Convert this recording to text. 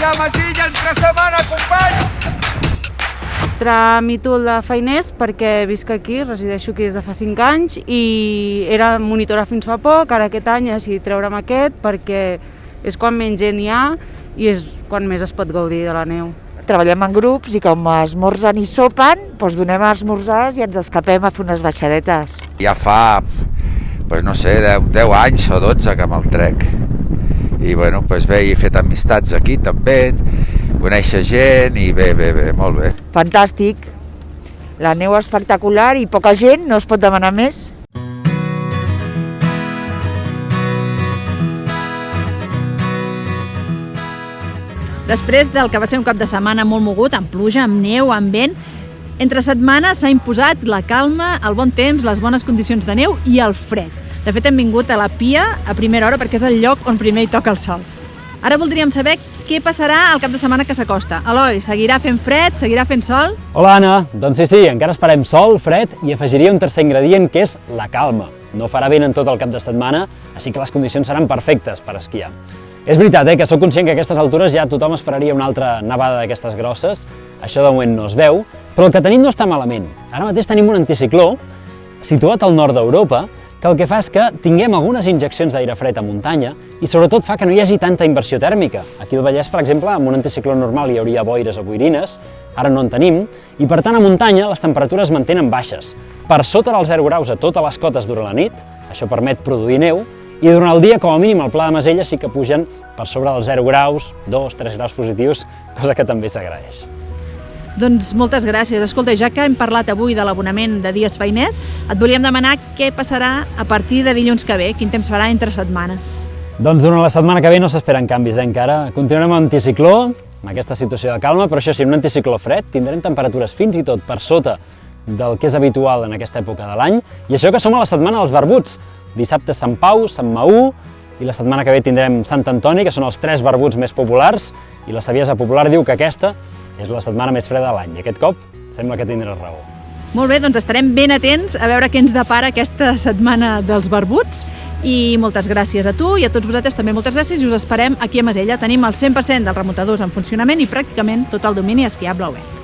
a Masilla entre setmana, companys! Tramito el de feiners perquè visc aquí, resideixo aquí des de fa 5 anys i era monitora fins fa poc, ara aquest any he decidit treure'm aquest perquè és quan menys gent hi ha i és quan més es pot gaudir de la neu. Treballem en grups i com esmorzen i sopen, doncs donem esmorzars i ens escapem a fer unes baixadetes. Ja fa, no sé, 10 anys o 12 que me'l trec. I bueno, bé, he fet amistats aquí també, conèixer gent i bé, molt bé. Fantàstic, la neu espectacular i poca gent, no es pot demanar més. Després del que va ser un cap de setmana molt mogut, amb pluja, amb neu, amb vent, entre setmana s'ha imposat la calma, el bon temps, les bones condicions de neu i el fred. De fet, hem vingut a la Pia a primera hora perquè és el lloc on primer hi toca el sol. Ara voldríem saber què passarà el cap de setmana que s'acosta. Eloi, seguirà fent fred, seguirà fent sol? Hola, Anna. Doncs sí, encara esperem sol, fred i afegiria un tercer ingredient que és la calma. No farà vent en tot el cap de setmana, així que les condicions seran perfectes per esquiar. És veritat, que sóc conscient que a aquestes altures ja tothom esperaria una altra nevada d'aquestes grosses, això de moment no es veu, però el que tenim no està malament. Ara mateix tenim un anticicló situat al nord d'Europa, que el que fa és que tinguem algunes injeccions d'aire fred a muntanya i sobretot fa que no hi hagi tanta inversió tèrmica. Aquí al Vallès, per exemple, amb un anticicló normal hi hauria boires o boirines, ara no en tenim, i per tant a muntanya les temperatures es mantenen baixes, per sota dels 0 graus a totes les cotes durant la nit, això permet produir neu, i durant el dia, com a mínim, al Pla de Masella sí que pugen per sobre dels 0 graus, 2-3 graus positius, cosa que també s'agraeix. Doncs moltes gràcies. Escolta, ja que hem parlat avui de l'abonament de dies feiners, et volíem demanar què passarà a partir de dilluns que ve, quin temps farà entre setmana. Doncs durant la setmana que ve no s'esperen canvis, encara. Continuarem amb anticicló, amb aquesta situació de calma, però això sí, un anticicló fred, tindrem temperatures fins i tot per sota del que és habitual en aquesta època de l'any, i això que som a la setmana dels barbuts. Dissabte Sant Pau, Sant Maú, i la setmana que ve tindrem Sant Antoni, que són els 3 barbuts més populars, i la saviesa popular diu que aquesta és la setmana més freda de l'any, i aquest cop sembla que tindràs raó. Molt bé, doncs estarem ben atents a veure què ens depara aquesta setmana dels barbuts, i moltes gràcies a tu i a tots vosaltres també moltes gràcies, i us esperem aquí a Masella. Tenim el 100% dels remotadors en funcionament i pràcticament tot el domini esquiable obert.